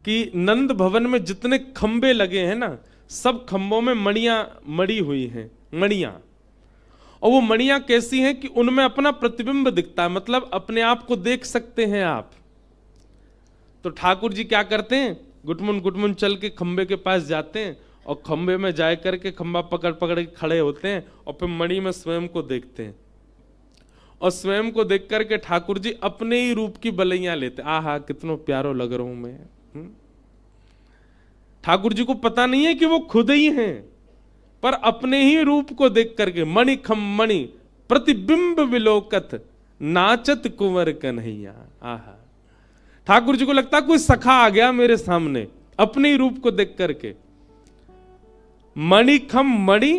कि नंद भवन में जितने खंबे लगे हैं ना, सब खंबों में मणियां मड़ी हुई हैं, मणियां। और वो मणियां कैसी हैं कि उनमें अपना प्रतिबिंब दिखता है, मतलब अपने आप को देख सकते हैं आप। तो ठाकुर जी क्या करते हैं, गुटमुन चल के खंबे के पास जाते हैं और खंबे में जा करके खंबा पकड़ पकड़ के खड़े होते हैं और फिर मणि में स्वयं को देखते हैं। और स्वयं को देख करके ठाकुर जी अपने ही रूप की बलैया लेते, आहा कितना प्यारो लग रहा हूं मैं। ठाकुर जी को पता नहीं है कि वो खुद ही हैं, पर अपने ही रूप को देख करके मणि खम मणि प्रतिबिंब विलोकत नाचत कुंवर कन्हैया। आहा, ठाकुर जी को लगता कोई सखा आ गया मेरे सामने अपने ही रूप को देख करके। मणि खम मणि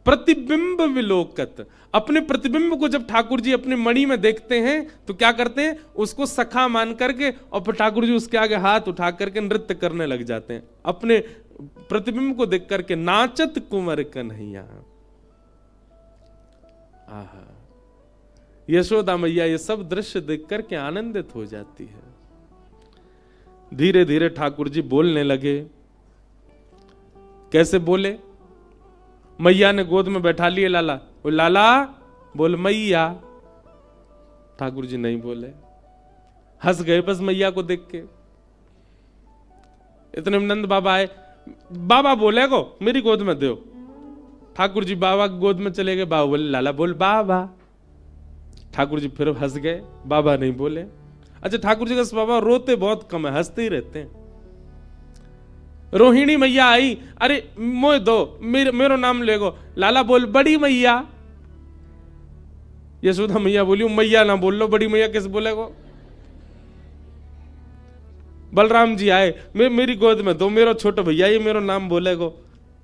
प्रतिबिंब विलोकत, अपने प्रतिबिंब को जब ठाकुर जी अपनी मणि में देखते हैं तो क्या करते हैं, उसको सखा मान करके और फिर ठाकुर जी उसके आगे हाथ उठा करके नृत्य करने लग जाते हैं अपने प्रतिबिंब को देख करके। नाचत कुंवर कन्हैया। आहा, यशोदा मैया ये सब दृश्य देख करके आनंदित हो जाती है। धीरे धीरे ठाकुर जी बोलने लगे। कैसे बोले, मैया ने गोद में बैठा लिए लाला, वो लाला बोल मैया। ठाकुर जी नहीं बोले, हंस गए बस मैया को देख के। इतने में नंद बाबा आए, बाबा बोले को मेरी गोद में दो। ठाकुर जी बाबा की गोद में चले गए, बाबा बोले लाला बोल बाबा। ठाकुर जी फिर हंस गए, बाबा नहीं बोले। अच्छा, ठाकुर जी का बाबा रोते बहुत कम है, हंसते ही रहते हैं। रोहिणी मैया आई, अरे मोह दो, मेरो नाम लेगो, लाला बोल बड़ी मैया। यशोदा मैया बोली मैया ना बोल लो, बड़ी मैया कैसे बोलेगो। बलराम जी आए, मेरी गोद में दो, मेरो छोटा भैया ये मेरो नाम बोलेगो।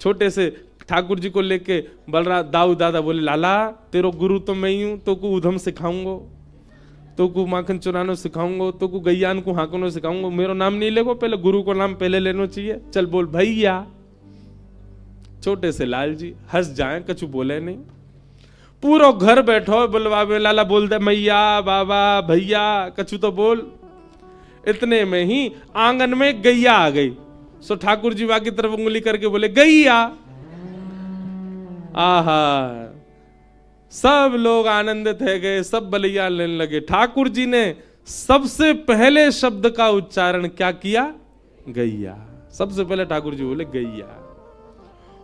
छोटे से ठाकुर जी को लेके बलराम दाऊ दादा बोले लाला तेरो गुरु तो मैं ही हूं, तो को उधम सिखाऊंगो, तो को माखन चुरानो सिखाऊंगो, तो को गैयान को हाकनो सिखाऊंगो, मेरो नाम नहीं लेगो, पहले गुरु को नाम पहले लेना चाहिए। चल बोल भैया। छोटे से लाल जी हंस जाए, कछु बोले नहीं। पूरा घर बैठो बुलवावे, लाला बोल दे मैया बाबा भैया, कछु तो बोल। इतने में ही आंगन में गैया आ गई। सो ठाकुर जी वाकी तरफ उंगली करके बोले गैया। आहा, सब लोग आनंदित है गए, सब बलैया लेने लगे। ठाकुर जी ने सबसे पहले शब्द का उच्चारण क्या किया, गैया। सबसे पहले ठाकुर जी बोले गैया।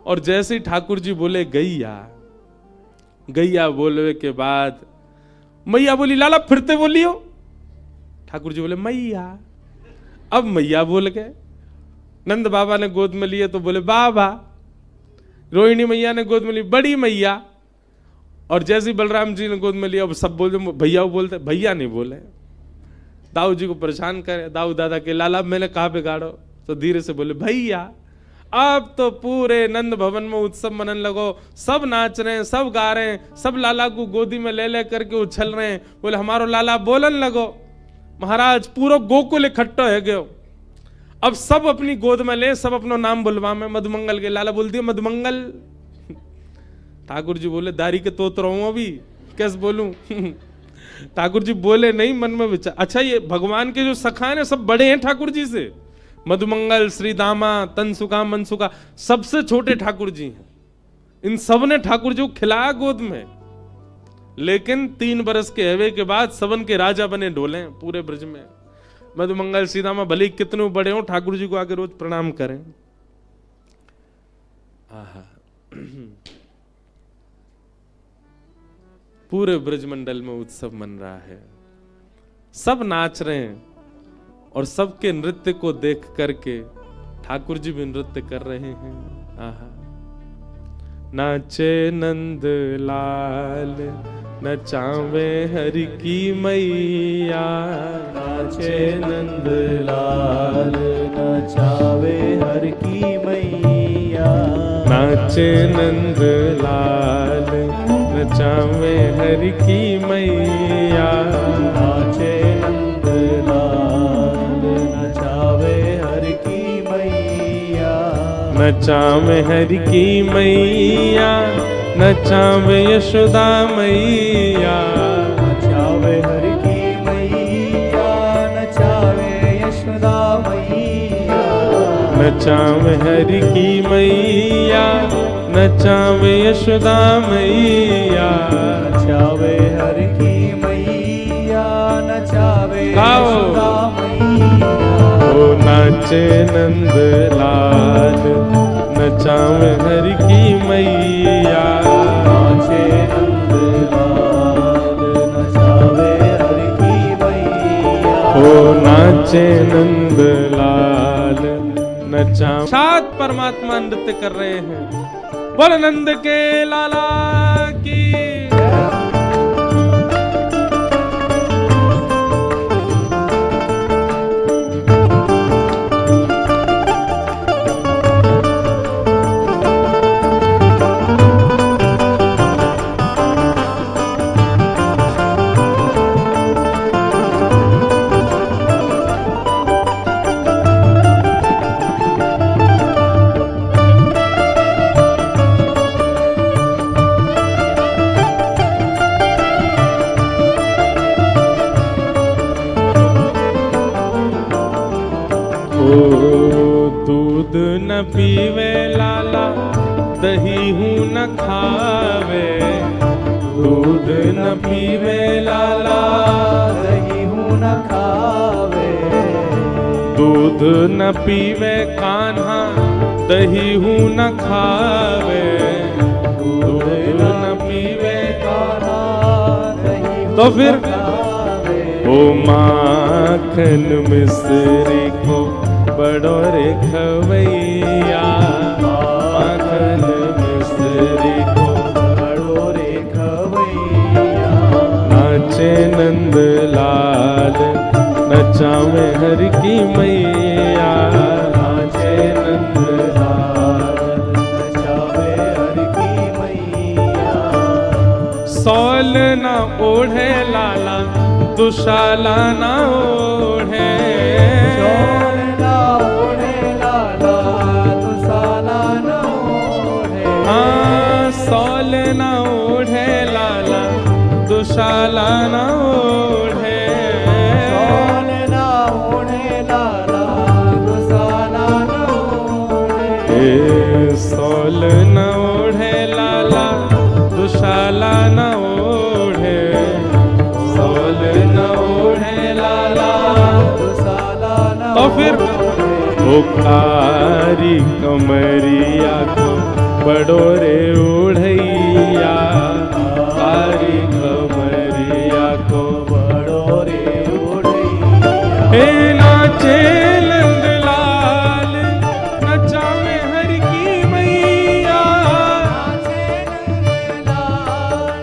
और जैसे ही ठाकुर जी बोले गैया, गैया बोलने के बाद मैया बोली लाला फिरते बोलियो। ठाकुर जी बोले मैया। अब मैया बोल गए। नंद बाबा ने गोद में लिए तो बोले बाबा। रोहिणी मैया ने गोद में ली बड़ी मैया। और जैसे बलराम जी ने गोद में लिया, अब सब बोलते भैया बोलते, भैया नहीं बोले। दाऊ जी को परेशान करे, दाऊ दादा के लाला मैंने कहा बिगाड़ो, तो धीरे से बोले भैया। अब तो पूरे नंद भवन में उत्सव मनन लगो, सब नाच रहे हैं, सब गा रहे हैं, सब लाला को गोदी में ले ले करके उछल रहे हैं। बोले हमारो लाला बोलन लगो। महाराज पूरा गोकुल इकट्ठा है गयो। अब सब अपनी गोद में ले, सब अपना नाम बुलवा में, मधुमंगल के लाला बोल दिया मधुमंगल। ठाकुर जी बोले दारी के तोत रहा हूं अभी, कैसे बोलूं। ठाकुर जी बोले नहीं, मन में विचार। अच्छा, ये भगवान के जो सखा है सब बड़े हैं ठाकुर जी से। मधुमंगल, श्री दामा, तनसुका, मनसुका, सबसे छोटे ठाकुर जी हैं। इन सब ने ठाकुर जी को खिलाया गोद में। लेकिन 3 बरस के हवे के बाद सबन के राजा बने ढोले पूरे ब्रज में। मधुमंगल, श्री दामा भले कितने बड़े हो, ठाकुर जी को आके रोज प्रणाम करें। आहा, पूरे ब्रजमंडल में उत्सव मन रहा है, सब नाच रहे हैं और सबके नृत्य को देख करके ठाकुर जी भी नृत्य कर रहे हैं। आहा, नाचे नंद लाल नचावे हरि की मैया, नाचे नंद लाल नचावे हरि की मैया, नाचे नंद लाल नचावे हरि की मैया, नाचे नंद लाल नचावे हरि की मैया, नचावे हरि की मैया, नचावे यशोदा मैया, नचावे हरि की मैया, नचावे यशोदा मैया, नचावे हरि की मैया, नचावे यशोदा मैया। नचावे हर की मैया, नचावे गाओ। यशोदा मैया। ओ नाचे नंद लाल, नचावे हरि की मैया। नाचे नंद लाल, नचावे हर की मैया। ओ नाचे नंद लाल, नचा। सात परमात्मा नृत्य कर रहे हैं। बोल नंद के लाला की। दूध न पीवे लाला, दही हूँ न खावे। दूध न पीवे लाला, दही हूँ न खावे। दूध न पीवे कान्हा, दही हूँ न खावे। दूध न पीवे कान्हा, दही हूँ तो फिर न खावे। ओ माखन मिश्री को बड़ो रे खवैया। माखन मिश्री को बड़ो रे खवैया। नाचे नंद लाल, नचावे हरि की मैया। नाचे नंद लाल, नचावे हर की मैया। सौल न ओढ़े लाला, दुशाला न ओढ़े। चोर ना ओढ़े लाला, दुशाला न ओढ़े। हाँ सौल न ओढ़े लाला, दुशाला न ओढ़े। चोर ना ओढ़े लाला, दुशाला न ओढ़े। सौल न ओढ़े लाला, दुशाला न ओढ़े। सौल न ओढ़े लाला, दुशाला न तो फिर ओढ़े। ओ कारी कमरिया को बड़ो रे ओढ़ैया। कारी कमरिया को बड़ो रे ओढ़ैया। हे नाचे नंद लाल, नचावे हरि की मैया। नाचे नंद लाल,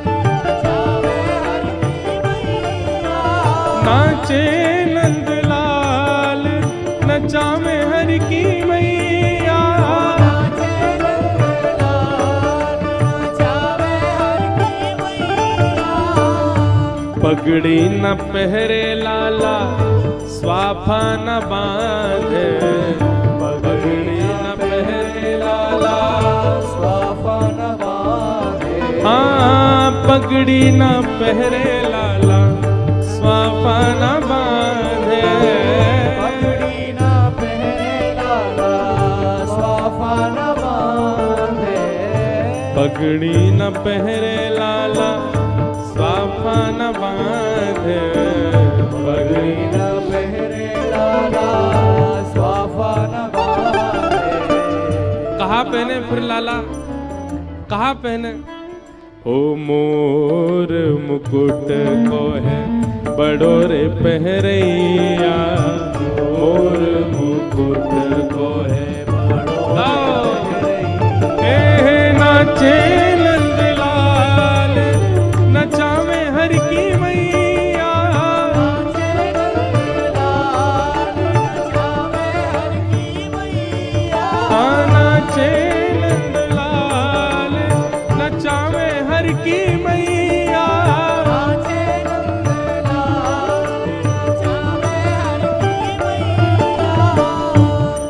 नचावे हर की मैया। नाचे नंद लाल, नचावे हरि की मैया। नाचे नंद लाल, नचावे हर की मैया। पगड़ी न पहरे लाला, स्वाफा न बांधे। पगड़ी न पहरे लाला, स्वाफा न बांधे। हाँ पगड़ी न पहरे लाला, स्वाफा न बांधे। पगड़ी न पहरे लाला, स्वाफा न बांधे। पगड़ी न पहरे लाला, स्वाफा न बांधे। पगड़ी न पहरे लाला, स्वाफा न बांधे। कहाँ पहने फिर लाला, कहाँ पहने? ओ मोर मुकुट को है बड़ो रे पहरैया। मोर मुकुट को है बड़ो रे। नाचे नंद लाल, नचावे हरि की मैया। नाचे नंद लाल, नचावे हर की मैया। नाचे नंद लाल, नचावे हरि की मैया। नाचे नंद लाल, नचावे हर की मैया।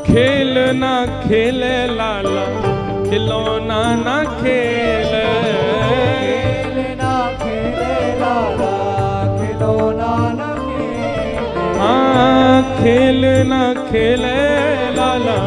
खेल ना खेले लाला, खिलौना ना खेले। खेल ना खेले लाला, खिलौना न खेले। हाँ खेल ना खेले लाला,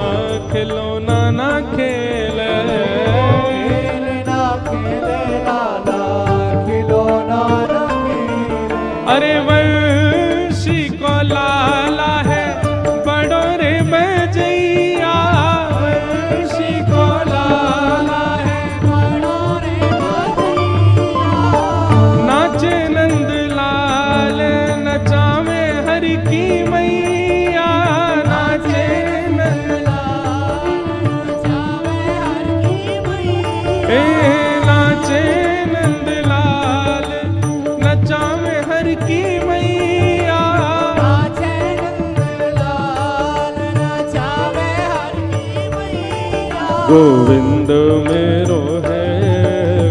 गोविंद मेरो है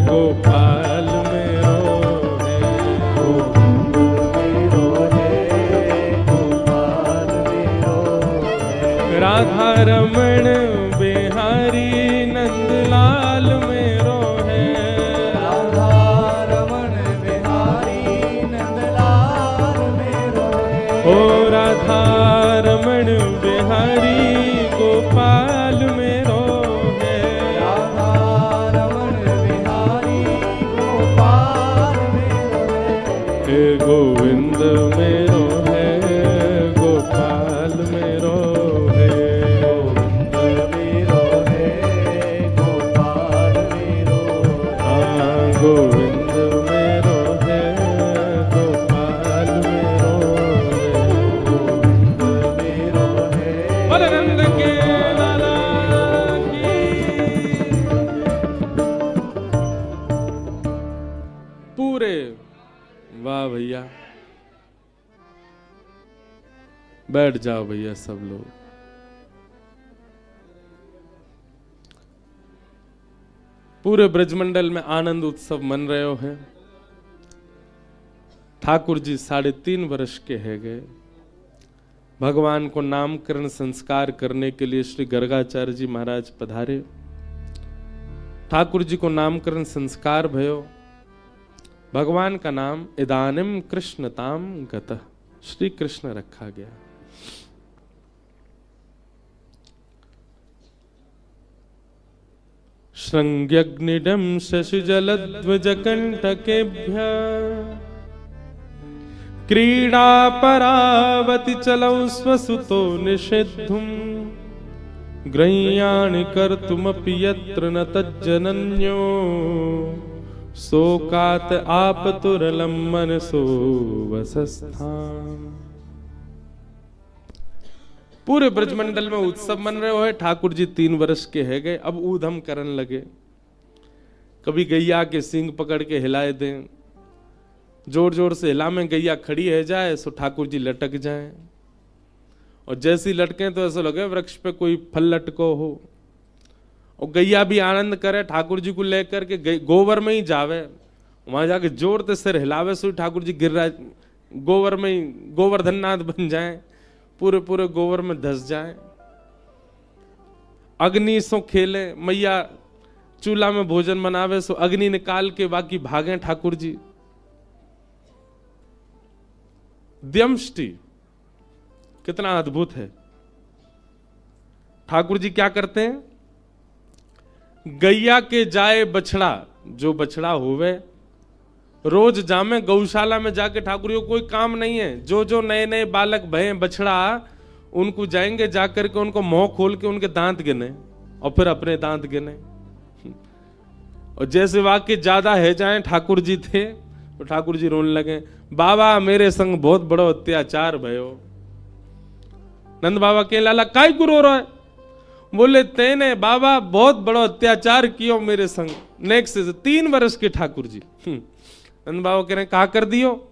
गोपाल मेरो है गोविंद मेरो है गोपाल मेरो है राधा रमण बिहारी नंदलाल मेरो है राधा रमण बिहारी नंदलाल मेरो है ओ राधा रमण बिहारी गोपाल मेरो है राधा रमण बिहारी गोपाल मेरो है हे गोविंद मेरो है गोपाल मेरो है गोविंद मेरो है गोपाल मेरो हाँ गोविंद मेरो है गोपाल मेरो है गोविंद मेरो है बलनंद के लाला की पूरे वाह भैया बैठ जाओ भैया सब लोग पूरे ब्रजमंडल में आनंद उत्सव मन रहे हो है ठाकुर जी 3.5 वर्ष के है गए भगवान को नामकरण संस्कार करने के लिए श्री गर्गाचार्य जी महाराज पधारे ठाकुर जी को नामकरण संस्कार भयो भगवान का नाम इदानिम कृष्णताम गतः श्री कृष्ण रखा गया श्रृंग्यग्निडम शशिजलध्वजकंटकेभ्य क्रीडा परावति चलौ स्वसुतो निषेद्धुम ग्रह्याणि कर्तुमपि यत्र न तज्जनन्यो शोकात आपतुरलं मनसो वसस्थान पूरे ब्रजमंडल में उत्सव मन रहे हो ठाकुर जी 3 वर्ष के है गए अब ऊधम करने लगे कभी गैया के सींग पकड़ के हिलाए दें जोर जोर से हिला में गैया खड़ी है जाए सो ठाकुर जी लटक जाए और जैसी लटके तो ऐसा लगे वृक्ष पे कोई फल लटको हो और गैया भी आनंद करे ठाकुर जी को लेकर के गोबर में ही जावे वहां जाके जोर से सिर हिलावे सो ठाकुर जी गिर रहा गोबर में ही गोवर्धननाथ बन जाए पूरे पूरे गोबर में धस जाए अग्नि सो खेले मैया चूल्हा में भोजन बनावे सो अग्नि निकाल के बाकी भागे ठाकुर जी द्यमष्टि कितना अद्भुत है ठाकुर जी क्या करते हैं गैया के जाए बछड़ा जो बछड़ा होवे रोज जामे गौशाला में जाके ठाकुर जी को कोई काम नहीं है जो जो नए नए बालक भय बछड़ा उनको जाएंगे जाकर के उनको मुंह खोल के उनके दांत गिने और फिर अपने दांत गिने और जैसे वाक्य ज्यादा है जाए ठाकुर जी थे तो ठाकुर जी रोने लगे बाबा मेरे संग बहुत बड़ो अत्याचार भयो नंद बाबा के लाला काय को रो रहा है बोले तेने बाबा बहुत बड़ो अत्याचार कियो मेरे संग नेक्स्ट 3 वर्ष के ठाकुर जी नंद बाबा कह रहे कहा कर दियो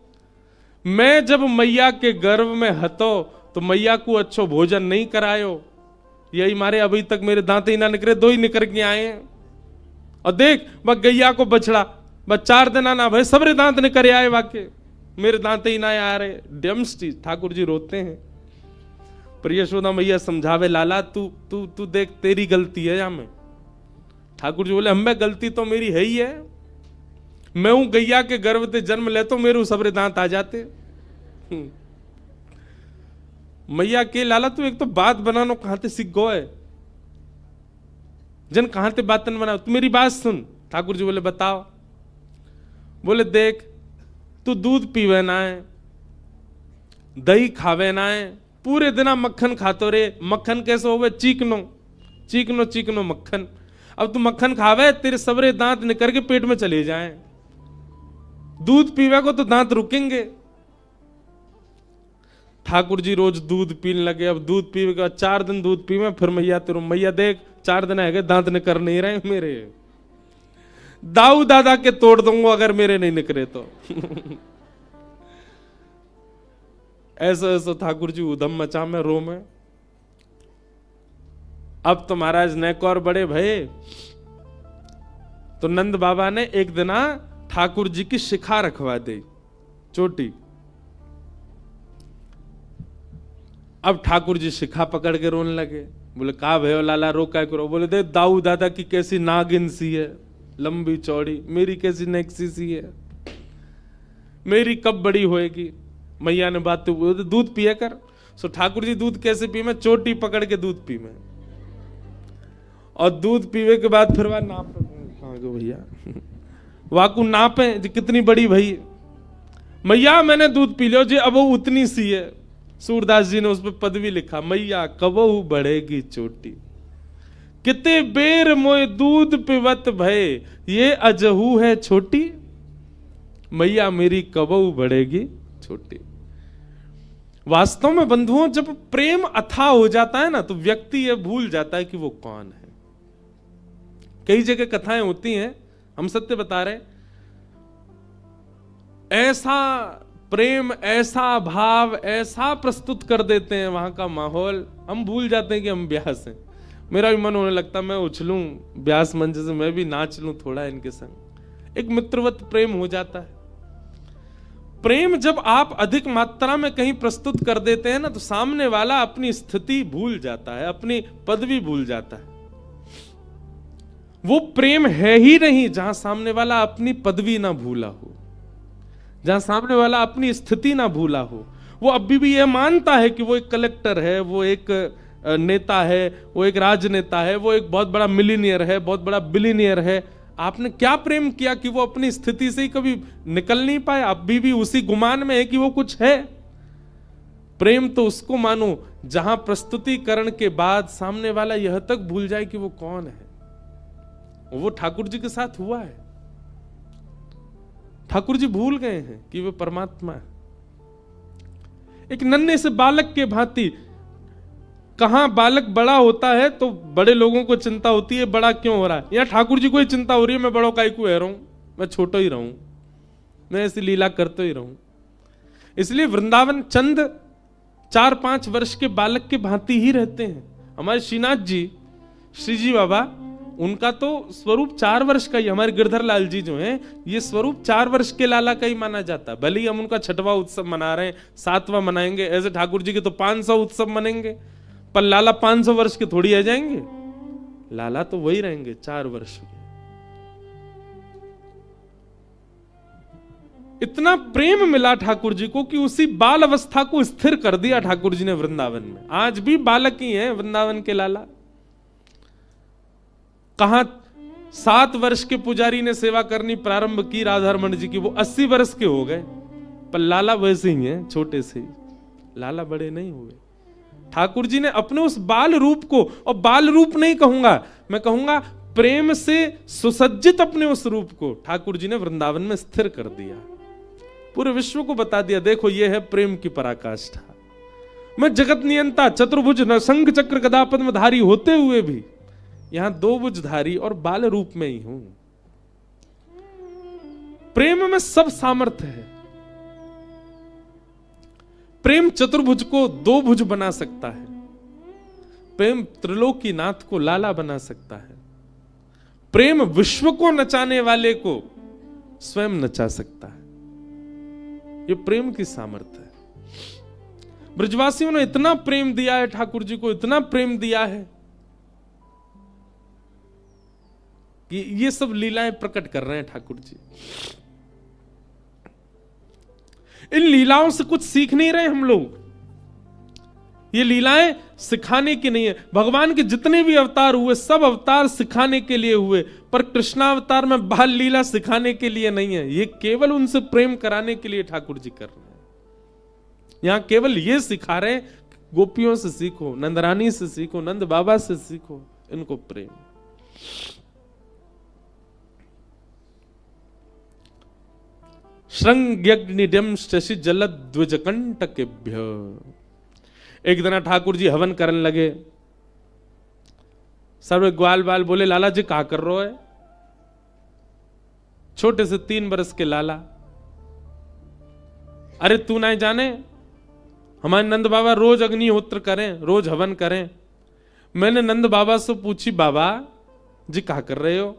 मैं जब मैया के गर्भ में हतो तो मैया को अच्छो भोजन नहीं करायो यही मारे अभी तक मेरे दांत ही ना निकले 2 ही निकल के आए हैं और देख वह गैया को बछड़ा बस 4 दिन आना भाई सबरे दांत निकल आए वाके मेरे दांत ही ना आ रहे डेम्स्टी ठाकुर जी रोते हैं पर यशोदा मैया समझावे लाला तू तू तू देख तेरी गलती है या मैं ठाकुर जी बोले हमें गलती तो मेरी है ही है मैं हूं गैया के गर्भ से जन्म ले तो मेरे सबरे दांत आ जाते मैया के लाला तू एक तो बात बनानो कहां से सीख गो है जन कहां से बातन बनाओ तू मेरी बात सुन ठाकुर जी बोले बताओ बोले देख तू दूध पीवे ना है दही खावे ना है पूरे दिन मक्खन खातो रे मक्खन कैसे होवे चीकनो चीकनो चीकनो मक्खन अब तू मक्खन खावे तेरे सबरे दांत निकल के पेट में चले जाएं दूध पीवे को तो दांत रुकेंगे ठाकुर जी रोज दूध पीने लगे अब दूध पीवे के बाद 4 दिन दूध पीवे फिर मैया तेरे मैया देख 4 दिन है दांत निकल नहीं रहे मेरे दाऊ दादा के तोड़ दूंगा अगर मेरे नहीं निकले तो ऐसा ऐसा ठाकुर जी उधम मचा में रो में अब तो महाराज नेक और बड़े भये। तो नंद बाबा ने एक दिन ठाकुर जी की शिखा रखवा दी, चोटी। अब ठाकुर जी शिखा पकड़ के रोने लगे। बोले कहा भयो लाला, रो क्या करो? बोले दे दाऊ दादा की कैसी नागिन सी है, लंबी चौड़ी, मेरी कैसी नेक्सी सी है, मेरी कब बड़ी होएगी? मैया ने बात तो दूध पिया कर। सो ठाकुर जी दूध कैसे पी? मैं चोटी पकड़ के दूध पी मैं, और दूध पीवे के बाद फिर वह नाप भैया वाकू नापे जी कितनी बड़ी भई। मैया मैंने दूध पी लियो जी, अब वो उतनी सी है। सूरदास जी ने उस पर पदवी लिखा, मैया कबहू बढ़ेगी चोटी, किते बेर मोय दूध पिवत भय, ये अजहू है छोटी, मैया मेरी कबहू बढ़ेगी छोटी। वास्तव में बंधुओं, जब प्रेम अथाह हो जाता है ना, तो व्यक्ति यह भूल जाता है कि वो कौन है। कई जगह कथाएं होती हैं, हम सत्य बता रहे, ऐसा प्रेम, ऐसा भाव, ऐसा प्रस्तुत कर देते हैं वहां का माहौल, हम भूल जाते हैं कि हम ब्यास हैं। मेरा भी मन होने लगता मैं उछलूं ब्यास मंच से, मैं भी नाच लूं थोड़ा इनके संग। एक मित्रवत प्रेम हो जाता है। प्रेम जब आप अधिक मात्रा में कहीं प्रस्तुत कर देते हैं ना, तो सामने वाला अपनी स्थिति भूल जाता है, अपनी पदवी भूल जाता है। वो प्रेम है ही नहीं जहां सामने वाला अपनी पदवी ना भूला हो, जहां सामने वाला अपनी स्थिति ना भूला हो। वो अभी भी यह मानता है कि वो एक कलेक्टर है, वो एक नेता है, वो एक राजनेता है, वो एक बहुत बड़ा मिलीनियर है, बहुत बड़ा बिलीनियर है। आपने क्या प्रेम किया कि वो अपनी स्थिति से ही कभी निकल नहीं पाए? अभी भी उसी गुमान में है कि वो कुछ है। प्रेम तो उसको मानो जहां प्रस्तुतिकरण के बाद सामने वाला यह तक भूल जाए कि वो कौन है। वो ठाकुर जी के साथ हुआ है। ठाकुर जी भूल गए हैं कि वे परमात्मा है। एक नन्हे से बालक के भांति, कहां बालक बड़ा होता है तो बड़े लोगों को चिंता होती है, बड़ा क्यों हो रहा है। यहां ठाकुर जी को ही चिंता हो रही है, मैं बड़ों का क्यों रहा हूं, मैं छोटा ही रहूं, मैं ऐसी लीला करते ही रहूं। इसलिए वृंदावन चंद 4-5 वर्ष के बालक के भांति ही रहते हैं। हमारे श्रीनाथ जी, श्री जी बाबा, उनका तो स्वरूप 4 वर्ष का ही। हमारे गिरधर लाल जी जो हैं, ये स्वरूप 4 वर्ष के लाला का ही माना जाता है। भले ही हम उनका 6वां उत्सव मना रहे हैं, 7वां मनाएंगे, ऐसे ठाकुर जी के तो 500 उत्सव मनेंगे, पर लाला 500 वर्ष के थोड़ी आ जाएंगे। लाला तो वही रहेंगे 4 वर्ष के। इतना प्रेम मिला ठाकुर जी को कि उसी बाल अवस्था को स्थिर कर दिया ठाकुर जी ने वृंदावन में। आज भी बालक ही हैं वृंदावन के लाला। कहां 7 वर्ष के पुजारी ने सेवा करनी प्रारंभ की राधारमण जी की, वो 80 वर्ष के हो गए, पर लाला वैसे ही हैं, छोटे से ही। लाला बड़े नहीं हुए। ठाकुर जी ने अपने उस बाल रूप को, और बाल रूप नहीं कहूंगा, मैं कहूंगा प्रेम से सुसज्जित अपने उस रूप को ठाकुर जी ने वृंदावन में स्थिर कर दिया। पूरे विश्व को बता दिया, देखो ये है प्रेम की पराकाष्ठा। मैं जगत नियंता, चतुर्भुज, शंख चक्र गदा पद्मधारी होते हुए भी यहां 2 भुजधारी और बाल रूप में ही हूं। प्रेम में सब सामर्थ्य है। प्रेम चतुर्भुज को 2 भुज बना सकता है। प्रेम त्रिलोकीनाथ को लाला बना सकता है। प्रेम विश्व को नचाने वाले को स्वयं नचा सकता है। ये प्रेम की सामर्थ्य है। ब्रजवासियों ने इतना प्रेम दिया है ठाकुर जी को, इतना प्रेम दिया है कि ये सब लीलाएं प्रकट कर रहे हैं ठाकुर जी। इन लीलाओं से कुछ सीख नहीं रहे हम लोग। ये लीलाएं सिखाने की नहीं है। भगवान के जितने भी अवतार हुए, सब अवतार सिखाने के लिए हुए, पर कृष्णावतार में बाल लीला सिखाने के लिए नहीं है। ये केवल उनसे प्रेम कराने के लिए ठाकुर जी कर रहे हैं। यहां केवल ये सिखा रहे हैं, गोपियों से सीखो, नंदरानी से सीखो, नंद बाबा से सीखो इनको प्रेम। श्रृंग्यग्निड्यम शशि जलद्विजकंटकेभ्य। एक दिन ठाकुर जी हवन करने लगे। सर्व ग्वाल बाल बोले, लाला जी क्या कर रहे हो? छोटे से 3 बरस के लाला, अरे तू नहीं जाने, हमारे नंद बाबा रोज अग्निहोत्र करें, रोज हवन करें। मैंने नंद बाबा से पूछी, बाबा जी क्या कर रहे हो?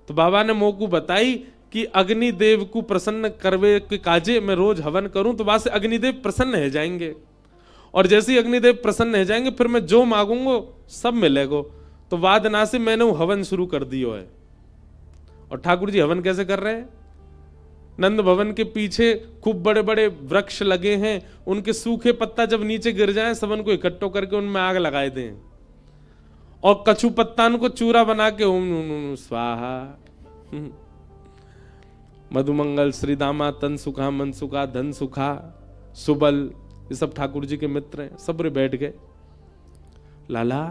तो बाबा ने मोकू बताई कि अग्निदेव को प्रसन्न करवे के काजे मैं रोज हवन करूं तो वहां से अग्निदेव प्रसन्न हो जाएंगे, और जैसे ही अग्निदेव प्रसन्न हो जाएंगे फिर मैं जो मांगूंगा सब मिलेगा। तो वाद ना से मैंने वो हवन शुरू कर दियो है। और ठाकुर जी हवन कैसे कर रहे हैं? नंद भवन के पीछे खूब बड़े बड़े वृक्ष लगे हैं, उनके सूखे पत्ता जब नीचे गिर जाएं सबन को इकट्ठो करके उनमें आग लगाए दें, और कछु पत्तान को चूरा बना के ओम स्वाहा मधुमंगल श्रीदामा तन सुखा मन सुखा धन सुखा सुबल, ये सब ठाकुर जी के मित्र हैं। सब रे बैठ गए। लाला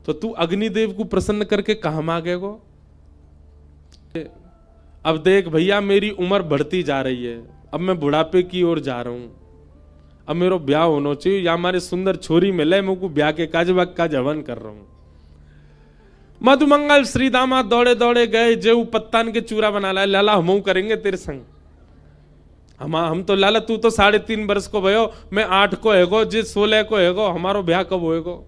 तो तू अग्निदेव को प्रसन्न करके कहां मांगेगो? अब देख भैया मेरी उम्र बढ़ती जा रही है, अब मैं बुढ़ापे की ओर जा रहा हूं, अब मेरा ब्याह होना चाहिए, या हमारे सुंदर छोरी मिले मुझको ब्याह के काज हवन कर रहा हूं। मधुमंगल श्रीदामा दौड़े दौड़े गए, जेऊ पत्तान के चूरा बना लाए। लाला हम करेंगे तेरे संग। हम तो लाला तू तो 3.5 वर्ष को भयो, मैं 8 को हैगो, जे 16 को हैगो, हमारो ब्याह कब होएगो?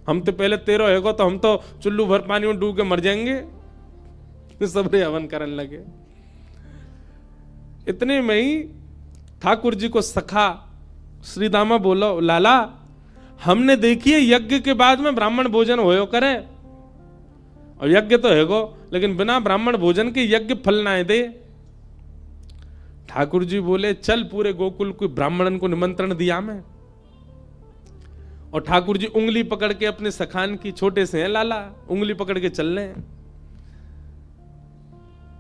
हम तो पहले 13 हैगो, तो हम तो चुल्लू भर पानी में डूब के मर जाएंगे। सब रे हवन करने लगे। इतने में ही ठाकुर जी को सखा श्रीदामा बोलो, लाला हमने देखिए यज्ञ के बाद में ब्राह्मण भोजन होयो करे, और यज्ञ तो हैगो लेकिन बिना ब्राह्मण भोजन के यज्ञ फल ना दे। ठाकुर जी बोले चल पूरे गोकुल को ब्राह्मणन को निमंत्रण दिया मैं। और ठाकुर जी उंगली पकड़ के अपने सखान की, छोटे से हैं लाला, उंगली पकड़ के चल रहे हैं।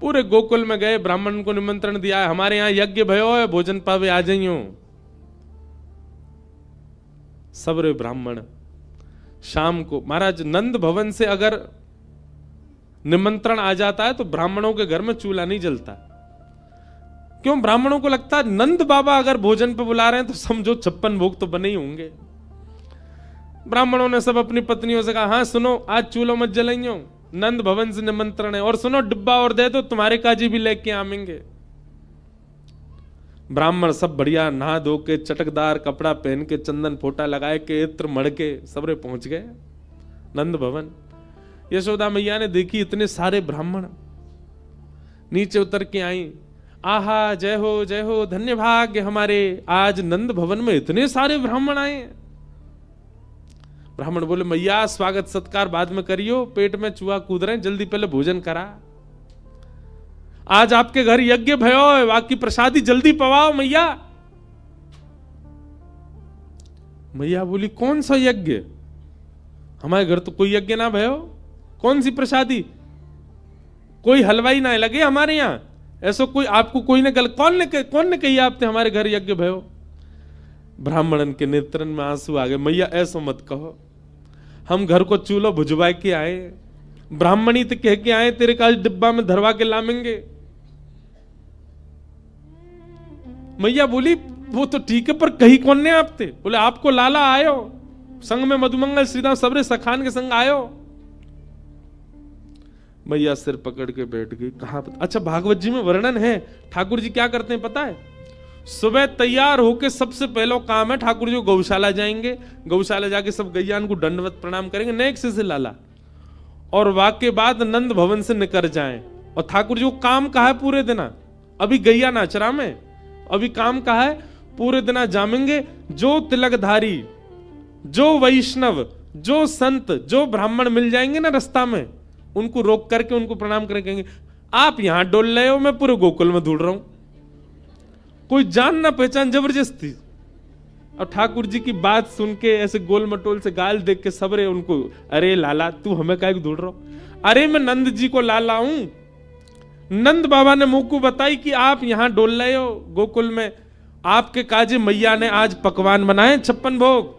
पूरे गोकुल में गए, ब्राह्मण को निमंत्रण दिया है, हमारे यहां यज्ञ भयो है, भोजन पावे आ जाइयो। सब रे ब्राह्मण शाम को, महाराज नंद भवन से अगर निमंत्रण आ जाता है तो ब्राह्मणों के घर में चूल्हा नहीं जलता। क्यों? ब्राह्मणों को लगता है नंद बाबा अगर भोजन पे बुला रहे हैं तो समझो 56 भोग तो बने ही होंगे। ब्राह्मणों ने सब अपनी पत्नियों से कहा, हाँ सुनो आज चूल्हो मत जलाइयो, नंद भवन से निमंत्रण है, और सुनो डिब्बा और दे दो, तुम्हारे काजी भी लेके आवेंगे। ब्राह्मण सब बढ़िया नहा धो के चटकदार कपड़ा पहन के चंदन फोटा लगाए के इत्र मड़ के सबरे पहुंच गए नंद भवन। यशोदा मैया ने देखी इतने सारे ब्राह्मण, नीचे उतर के आई, आहा जय हो धन्य भाग्य हमारे, आज नंद भवन में इतने सारे ब्राह्मण आए। ब्राह्मण बोले मैया स्वागत सत्कार बाद में करियो, पेट में चूहा कूद रहे, जल्दी पहले भोजन करा। आज आपके घर यज्ञ भयो, बाकी प्रसादी जल्दी पवाओ मैया। मैया बोली कौन सा यज्ञ? हमारे घर तो कोई यज्ञ ना भयो, कौन सी प्रसादी? कोई हलवाई ना लगे हमारे यहां, ऐसा कोई आपको कोई ने कौन ने कही आपने हमारे घर यज्ञ भयो? ब्राह्मणन के नेत्रन में आंसू आ गए। मैया ऐसा मत कहो, हम घर को चूल्हो भुजवा के आए, ब्राह्मणी तो कह के आए तेरे का डिब्बा में धरवा के लामेंगे। मैया बोली वो तो ठीक है पर कही कौन ने आप थे? बोले आपको लाला आयो, संग में मधुमंगल श्रीदाम सबरे सखान के संग आयो। मैया सिर पकड़ के बैठ गई। कहा? अच्छा भागवत जी में वर्णन है, ठाकुर जी क्या करते हैं पता है? सुबह तैयार होके सबसे पहला काम है ठाकुर जी गौशाला जाएंगे, गौशाला जाके सब गैयान को दंडवत प्रणाम करेंगे नेक्स्ट से लाला, और वाके बाद नंद भवन से निकल जाएं। और ठाकुर जी को काम कहा है पूरे दिन, अभी गैया नाचरा में, अभी काम कहा है पूरे दिन जामेंगे। जो तिलकधारी, जो वैष्णव, जो संत, जो ब्राह्मण मिल जाएंगे ना रास्ता में, उनको रोक करके उनको प्रणाम करेंगे, आप यहां डोल रहे हो, मैं पूरे गोकुल में ढूंढ रहा हूं। कोई जान ना पहचान जबरदस्ती। और ठाकुर जी की बात सुन के ऐसे गोल मटोल से गाल देख के सबरे उनको, अरे लाला तू हमें काहे को ढूंढ रहा हो? अरे मैं नंद जी को लाला हूं, नंद बाबा ने मुझ को बताई कि आप यहां डोल रहे हो गोकुल में, आपके काजे मैया ने आज पकवान बनाए 56 भोग,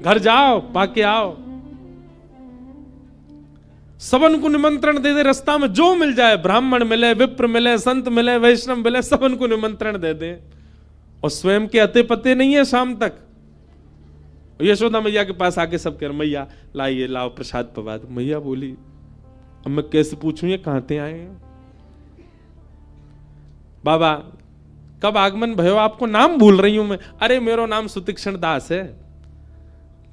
घर जाओ पाके आओ। सबन को निमंत्रण दे दे, रास्ता में जो मिल जाए, ब्राह्मण मिले, विप्र मिले, संत मिले, वैष्णव मिले, सबन को निमंत्रण दे दे। और स्वयं के अते पते नहीं है शाम तक। यशोदा मैया के पास आके सब कह रहे मैया लाइए, लाओ प्रसाद पवा दो। मैया बोली अब मैं कैसे पूछूं ये कहां से आए हैं? बाबा कब आगमन भयो? आपको नाम भूल रही हूं मैं। अरे मेरा नाम सुतीक्षण दास है।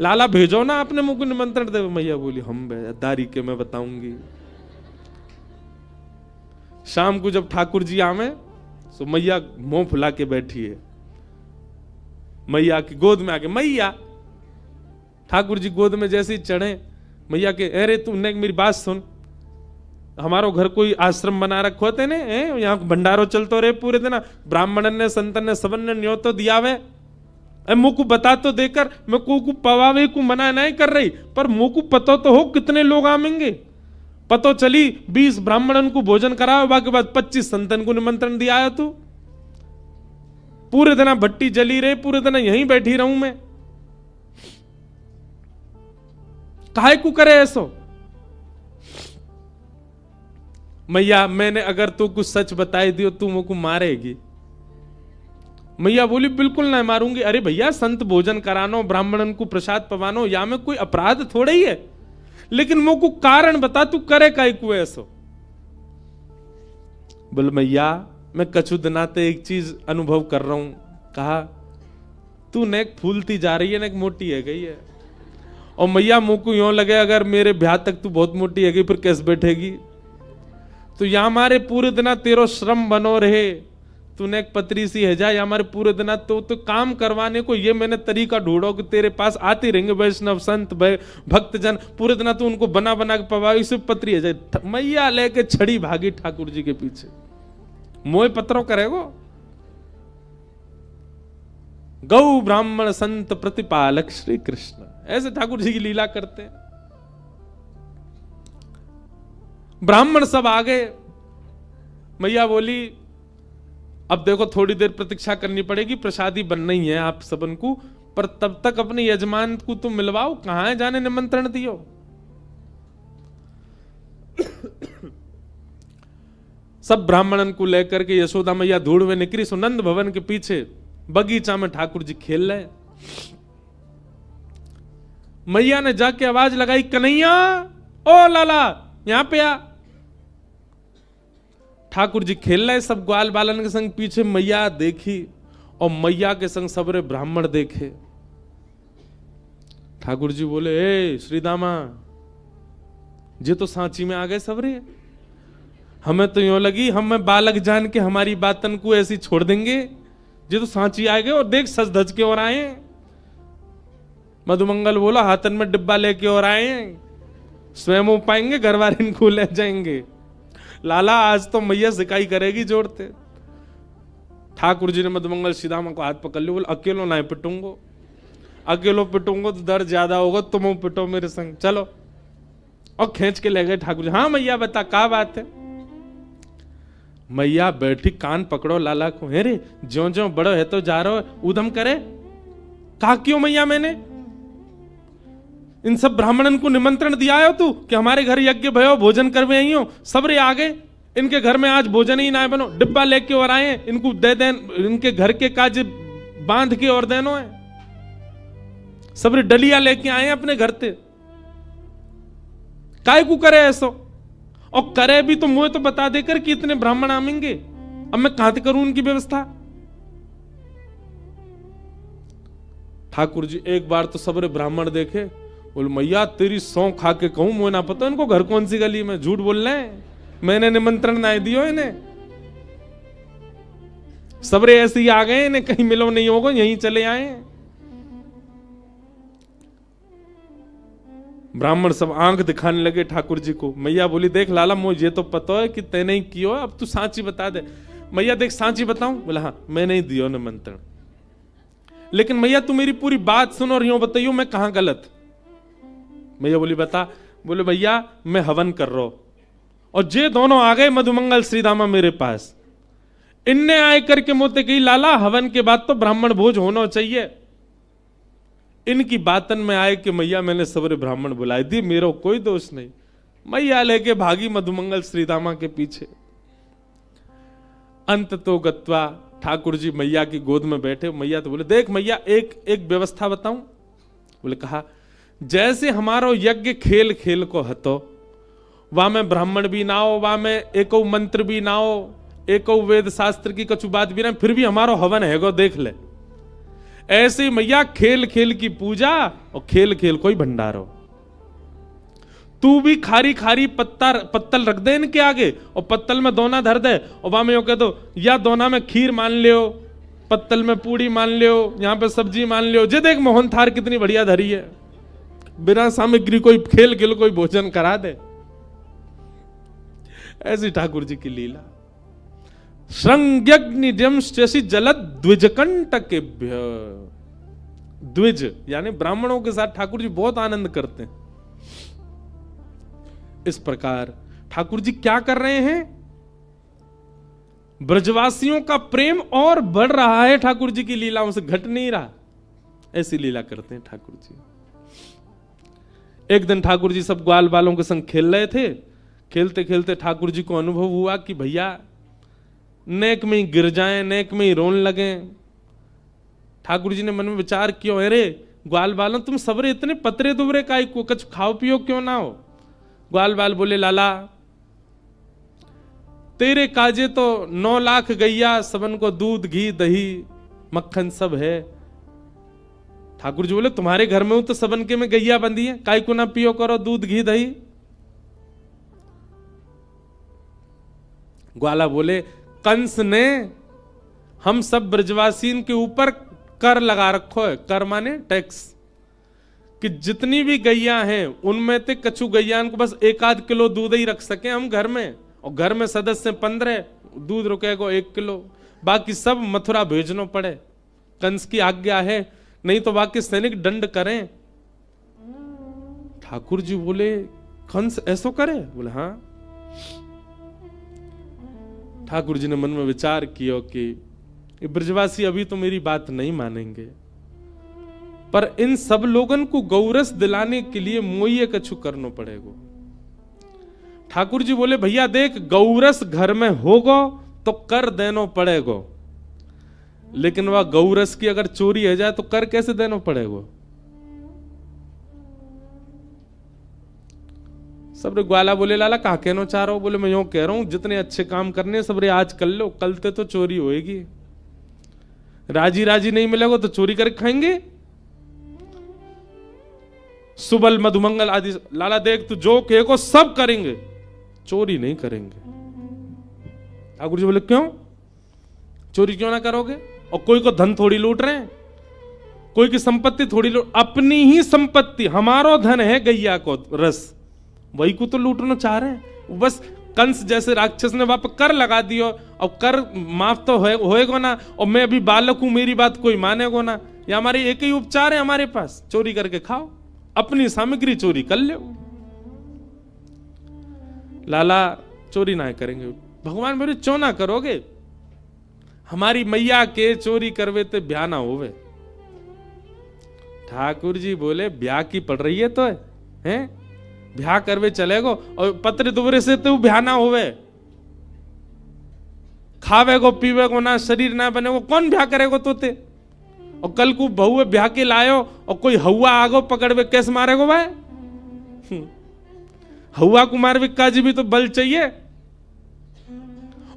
लाला भेजो ना अपने मुंह को निमंत्रण दे। मैया बोली हम दारी के मैं बताऊंगी। शाम को जब ठाकुर जी आवे तो मैया मुंह फुला के बैठी है, मैया की गोद में आके, मैया ठाकुर जी गोद में जैसे ही चढ़े, मैया के अरे तुमने मेरी बात सुन, हमारो घर कोई आश्रम बना रखो थे ने, यहाँ भंडारो चलतो रहे पूरे दिन, ब्राह्मण ने संतन ने सबन ने न्योतो दिया वे, मुंह को बता तो देकर, मैं को पवावे को मना नहीं कर रही, पर मुंह को पता तो हो कितने लोग आवेंगे। पतो चली 20 ब्राह्मणन को भोजन कराओ, बाकी बाद 25 संतन को निमंत्रण दिया है तू। पूरे दिन भट्टी जली रहे, पूरे दिन यहीं बैठी रहूं मैं, काहे को करे ऐसो। मैया मैंने अगर तू कुछ सच बताई दियो तू मुझको मारेगी। मैया बोली बिल्कुल नहीं मारूंगी। अरे भैया संत भोजन करानो, ब्राह्मणन को प्रसाद पवानो, या में कोई अपराध थोड़ा ही है, लेकिन मुझको कारण बता तू करे काहे को ऐसो। बोल मैया मैं कछु दिनाते एक चीज अनुभव कर रहा हूं। कहा तू नेक फूलती जा रही है, नेक मोटी है गई है। और मैया मुंह को यूं लगे अगर मेरे ब्याह तक तू बहुत मोटी है गई फिर कैसे बैठेगी। तो या हमारे पूरे दिना तेरो श्रम बनो रहे, तूने एक पतरी सी है जा, या हमारे पूरे दिना तो काम करवाने को ये मैंने तरीका ढूंढो कि तेरे पास आते रहेंगे वैष्णव संत भक्तजन, पूरे दिना तू उनको बना बना के पवाई, सिर्फ पतरी है जाए। मैया लेके छड़ी भागी ठाकुर जी के पीछे, मोह पत्रों करेगो। गौ ब्राह्मण संत प्रतिपालक श्री कृष्ण, ऐसे ठाकुर जी की लीला करते हैं। ब्राह्मण सब आ गए। मैया बोली अब देखो थोड़ी देर प्रतीक्षा करनी पड़ेगी, प्रसादी बनना ही है आप सबन को, पर तब तक अपने यजमान को तुम मिलवाओ, कहां है जाने निमंत्रण दियो। सब ब्राह्मणन को लेकर के यशोदा मैया धूड़ में निकली। सुनंद भवन के पीछे बगीचा में ठाकुर जी खेल रहे। मैया ने जाके आवाज लगाई, कन्हैया ओ लाला यहां पे आ। ठाकुर जी खेल रहे सब ग्वाल बालन के संग, पीछे मैया देखी और मैया के संग सबरे ब्राह्मण देखे। ठाकुर जी बोले ए श्रीदामा जे तो सांची में आ गए सबरे, हमें तो यूं लगी हमें बालक जान के हमारी बातन को ऐसी छोड़ देंगे, जे तो सांची आ गए और देख सज धज के और आए। मधुमंगल बोला हाथन में डिब्बा लेके और आए, स्वयं हो पाएंगे घर वाले इनको ले जाएंगे। लाला आज तो मैया सिकाई करेगी जोड़ते। ठाकुर जी ने मधुमंगल श्रीदामा को हाथ पकड़ लिया, बोले अकेलो ना पिटूंगो, अकेलो पिटूंगो तो दर्द ज्यादा होगा, तुम पिटो मेरे संग चलो। और खींच के ले गए ठाकुर जी। हाँ मैया बता क्या बात है। मैया बैठी कान पकड़ो लाला को, हे रे ज्यो ज्यो बड़ो है तो जा रहे हो उधम करे। कहा क्यों मैया मैंने इन सब ब्राह्मणन को निमंत्रण दिया हो तू कि हमारे घर यज्ञ भयो भोजन करवे आई हो, सबरे आ गए, इनके घर में आज भोजन ही ना बनो, डिब्बा लेके और आए, इनको दे दें, इनके घर के काज बांध के और देनो है, सबरे डलिया लेके आए अपने घर से। काय को करे ऐसो, और करे भी तो मुझे तो बता देकर कि इतने ब्राह्मण आमेंगे, अब मैं कहां से करूं उनकी व्यवस्था। ठाकुर जी एक बार तो सबरे ब्राह्मण देखे, बोले मैया तेरी सौं खा के कहूं मुझे ना पता इनको घर कौन सी गली में, झूठ बोल रहे हैं, मैंने निमंत्रण ना दियो इन्हें, सबरे ऐसे ही आ गए, इन्हें कहीं मिलो नहीं होगा यहीं चले आए। ब्राह्मण सब आंख दिखाने लगे ठाकुर जी को। मैया बोली देख लाला मुझे ये तो पता है कि तैने ही कियो, अब तू सांची बता दे। मैया देख सांची बताऊं, बोला हाँ मैं नहीं दियो निमंत्रण, लेकिन मैया तू मेरी पूरी बात सुनो और यूं बताइयो मैं कहां गलत। मैया बोली बता। बोले भैया मैं हवन कर रहा हूं और जे दोनों आ गए मधुमंगल श्रीदामा मेरे पास, इनने आए करके मोते कही लाला हवन के बाद तो ब्राह्मण भोज होना चाहिए। इनकी बातन में आए कि मैया मैंने सबरे ब्राह्मण बुलाए दिए, मेरा कोई दोष नहीं। मैया लेके भागी मधुमंगल श्रीदामा के पीछे। अंत तो गत्वा ठाकुर जी मैया की गोद में बैठे। मैया तो बोले देख मैया एक व्यवस्था बताऊं। बोले कहा जैसे हमारो यज्ञ खेल खेल को हतो, वहां में ब्राह्मण भी ना हो, वहां में एको मंत्र भी ना हो, एको वेद शास्त्र की कछु बात भी ना, फिर भी हमारो हवन है गो देख ले। ऐसे मैया खेल खेल की पूजा और खेल खेल कोई भंडारो। तू भी खारी खारी पत्तल रख दे इनके आगे और पत्तल में दोना धर दे और वहां में यो कह दो या दोना में खीर मान लियो, पत्तल में पूड़ी मान लियो, यहां पे सब्जी मान लियो। जे देख मोहन थार कितनी बढ़िया धरी है, बिना सामग्री कोई खेल खेल कोई भोजन करा दे। ऐसी ठाकुर जी की लीला। श्रृंग्यग्निजंश्चि जलद द्विजकंटकेभ्य। द्विज यानी ब्राह्मणों के साथ ठाकुर जी बहुत आनंद करते हैं। इस प्रकार ठाकुर जी क्या कर रहे हैं, ब्रजवासियों का प्रेम और बढ़ रहा है, ठाकुर जी की लीलाओं से घट नहीं रहा। ऐसी लीला करते हैं ठाकुर जी। एक दिन ठाकुर जी सब ग्वाल बालों के संग खेल रहे थे। खेलते खेलते ठाकुर जी को अनुभव हुआ कि भैया नेक में ही गिर जाएं, नेक में ही रोने लगे। ठाकुर जी ने मन में विचार किया, अरे ग्वाल बालों तुम सबरे इतने पतरे दुबरे काई को, कुछ खाओ पियो क्यों ना हो। ग्वाल बाल बोले लाला तेरे काजे तो 9 लाख गैया, सबन को दूध घी दही मक्खन सब है। ठाकुर जी बोले तुम्हारे घर में हूं तो सबन के में गैया बंधी है, काय को ना पियो करो दूध घी दही। ग्वाला बोले कंस ने हम सब ब्रजवासीन के ऊपर कर लगा रखो है। कर माने टैक्स, कि जितनी भी गैया हैं उनमें से कछु गैया को बस 1-8 किलो दूध ही रख सके हम घर में, और घर में सदस्य 15, दूध रुकेगा 1 किलो, बाकी सब मथुरा भेजनो पड़े। कंस की आज्ञा है, नहीं तो बाकी सैनिक दंड करें। ठाकुर जी बोले कंस ऐसो करे? बोले हाँ। ठाकुर जी ने मन में विचार किया कि ये ब्रजवासी अभी तो मेरी बात नहीं मानेंगे, पर इन सब लोगन को गौरस दिलाने के लिए मोये कछु करना पड़ेगा। ठाकुर जी बोले भैया देख गौरस घर में होगो तो कर देना पड़ेगा, लेकिन वह गौरस की अगर चोरी हो जाए तो कर कैसे देना पड़ेगा। सबरे ग्वाला बोले लाला कहा कहना चाह रहा हो? बोले मैं यूं कह रहा हूं जितने अच्छे काम करने सबरे आज कर लो, कल तो चोरी होएगी। राजी राजी नहीं मिलेगा तो चोरी करके खाएंगे। सुबल मधुमंगल आदि लाला देख तू जो कहेगा सब करेंगे, चोरी नहीं करेंगे। ठाकुर जी बोले क्यों? चोरी क्यों ना करोगे? और कोई को धन थोड़ी लूट रहे हैं, कोई की संपत्ति थोड़ी लूट, अपनी ही संपत्ति हमारो धन है गैया को रस, वही को तो लूटना चाह रहे हैं। बस कंस जैसे राक्षस ने वहां पर कर लगा दियो, और कर माफ तो होएगा ना, और मैं अभी बालक हूं मेरी बात कोई मानेगा ना। ये हमारे एक ही उपचार है हमारे पास, चोरी करके खाओ, अपनी सामग्री चोरी कर लो। लाला चोरी ना करेंगे। भगवान बोले क्यों ना करोगे? हमारी मैया के चोरी करवे तो ब्याह ना होवे। ठाकुर जी बोले ब्याह की पड़ रही है तो है ब्याह करवे चलेगो, और पत्र दुबरे से तो ब्याह ना होवे। खावेगो पीवेगो ना, शरीर ना बनेगो, कौन ब्याह करेगो तोते? और कल को बहू ब्याह के लायो और कोई हवा आगो पकड़वे कैसे मारेगो भाई? हवा कुमार विक्का जी भी तो बल चाहिए।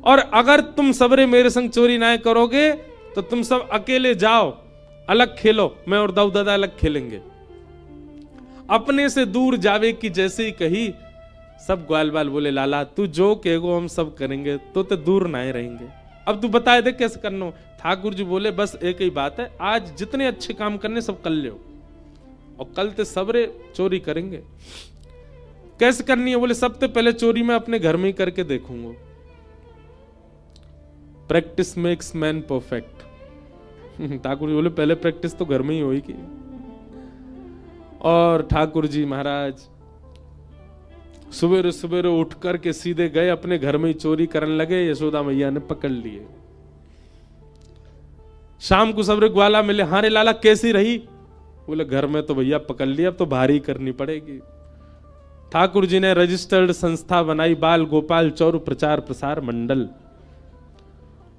और अगर तुम सबरे मेरे संग चोरी ना करोगे तो तुम सब अकेले जाओ, अलग खेलो, मैं और दाऊ दादा अलग खेलेंगे। अपने से दूर जावे की जैसे ही कही, सब ग्वाल बाल बोले लाला तू जो कहेगो हम सब करेंगे, तो दूर ना रहेंगे। अब तू बताए दे कैसे करना। ठाकुर जी बोले बस एक ही बात है, आज जितने अच्छे काम करने सब कर लो, और कल ते सबरे चोरी करेंगे। कैसे करनी है? बोले सबसे पहले चोरी मैं अपने घर में ही करके देखूंगा। Practice makes man perfect. Thakur ji बोले पहले प्रैक्टिस तो घर में ही होगी। और ठाकुर जी महाराज सवेरे सवेरे उठ करके सीधे गए अपने घर में ही चोरी करने लगे। यशोदा मैया ने पकड़ लिए। शाम को सबरे ग्वाला मिले, हाँ रे लाला कैसी रही? बोले घर में तो भैया पकड़ लिया, अब तो भारी करनी पड़ेगी। ठाकुर जी ने रजिस्टर्ड संस्था बनाई, बाल गोपाल चौर प्रचार प्रसार मंडल,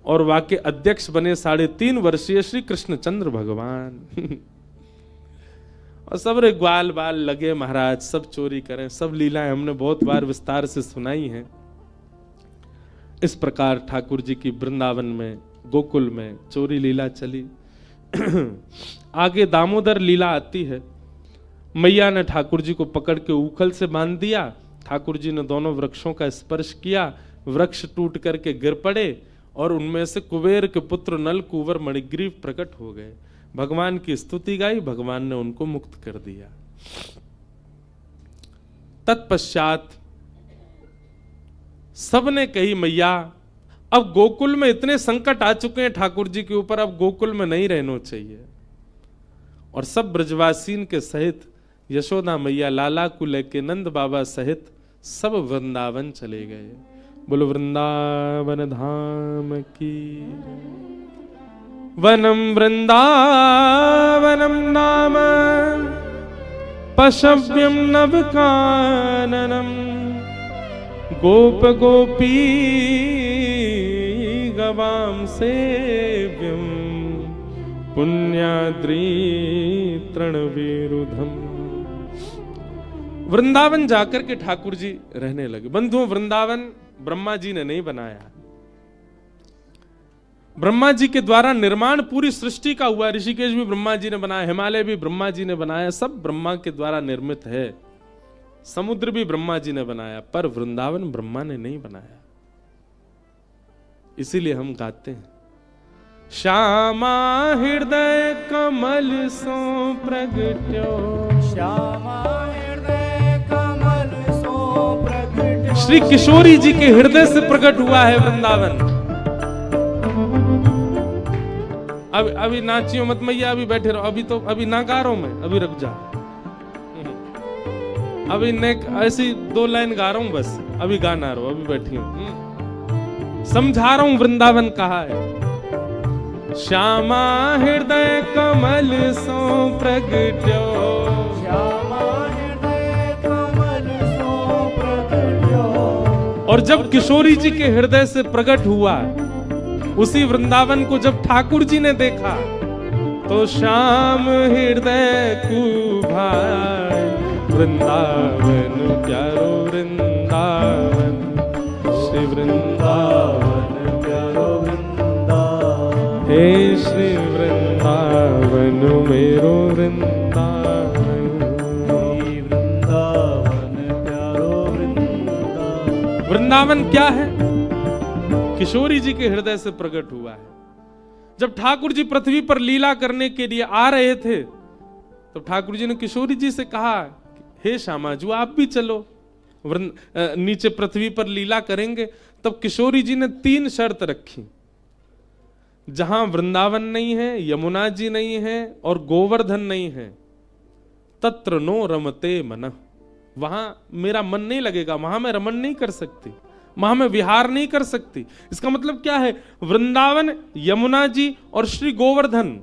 और वाके अध्यक्ष बने 3.5 वर्षीय श्री कृष्णचंद्र भगवान। और सब रे ग्वाल बाल लगे महाराज सब चोरी करें। सब लीलाएं हमने बहुत बार विस्तार से सुनाई हैं। इस प्रकार ठाकुर जी की वृंदावन में गोकुल में चोरी लीला चली। आगे दामोदर लीला आती है। मैया ने ठाकुर जी को पकड़ के उखल से बांध दिया। ठाकुर जी ने दोनों वृक्षों का स्पर्श किया, वृक्ष टूट करके गिर पड़े और उनमें से कुबेर के पुत्र नल कुंवर मणिग्रीव प्रकट हो गए। भगवान की स्तुति गाई, भगवान ने उनको मुक्त कर दिया। तत्पश्चात सबने कही मैया अब गोकुल में इतने संकट आ चुके हैं ठाकुर जी के ऊपर, अब गोकुल में नहीं रहना चाहिए। और सब ब्रजवासीन के सहित यशोदा मैया लाला को लेके नंद बाबा सहित सब वृंदावन चले गए। बोलो वृंदावन धाम की। वनम वृंदावनम नाम पशव्यम नवकाननम गोप गोपी गवाम सेव्यम पुण्याद्री तृणविरुधम। वृंदावन जाकर के ठाकुर जी रहने लगे। बंधुओं, वृंदावन ब्रह्मा जी ने नहीं बनाया, ब्रह्मा जी के द्वारा निर्माण पूरी सृष्टि का हुआ। ऋषिकेश भी ब्रह्मा जी ने बनाया, हिमालय भी ब्रह्मा जी ने बनाया, सब ब्रह्मा के द्वारा निर्मित है। समुद्र भी ब्रह्मा जी ने बनाया, पर वृंदावन ब्रह्मा ने नहीं बनाया। इसीलिए हम गाते हैं श्यामा हृदय कमल सो प्रगट्यो, श्यामा हृदय कमल सो प्रगट्यो। श्री किशोरी जी के हृदय से प्रकट हुआ है वृंदावन। अभी नाचियो मत मैया, अभी बैठे रहो, अभी ना गा रहा हूं मैं, अभी रुक जा। अभी ऐसी 2 लाइन गा रहा हूं बस, अभी गाना रहो, अभी बैठी हूं, समझा रहा हूं वृंदावन कहा है। श्यामा हृदय कमल सो प्रगट्यो, श्यामा हृदय कमल सो प्रगट्यो। और जब किशोरी जी के हृदय से प्रकट हुआ, उसी वृंदावन को जब ठाकुर जी ने देखा तो श्याम हृदय को भाई वृंदावन प्यारो वृंदावन, श्री वृंदावन प्यारो वृंदावन, हे श्री वृंदावन मेरो वृंदावन, श्री वृंदावन प्यारो वृंदावन। वृंदावन क्या है? किशोरी जी के हृदय से प्रकट हुआ है। जब ठाकुर जी पृथ्वी पर लीला करने के लिए आ रहे थे तो ठाकुर जी ने किशोरी जी से कहा, हे श्यामा जी आप भी चलो, नीचे पृथ्वी पर लीला करेंगे। तब किशोरी जी ने 3 शर्त रखी। जहां वृंदावन नहीं है, यमुना जी नहीं है और गोवर्धन नहीं है, तत्र नो रमते मन, वहां मेरा मन नहीं लगेगा, वहां मैं रमन नहीं कर सकती, वहां मैं विहार नहीं कर सकती। इसका मतलब क्या है? वृंदावन, यमुना जी और श्री गोवर्धन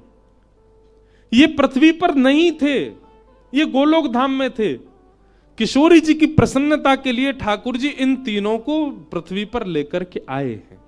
ये पृथ्वी पर नहीं थे, ये गोलोक धाम में थे। किशोरी जी की प्रसन्नता के लिए ठाकुर जी इन तीनों को पृथ्वी पर लेकर के आए हैं।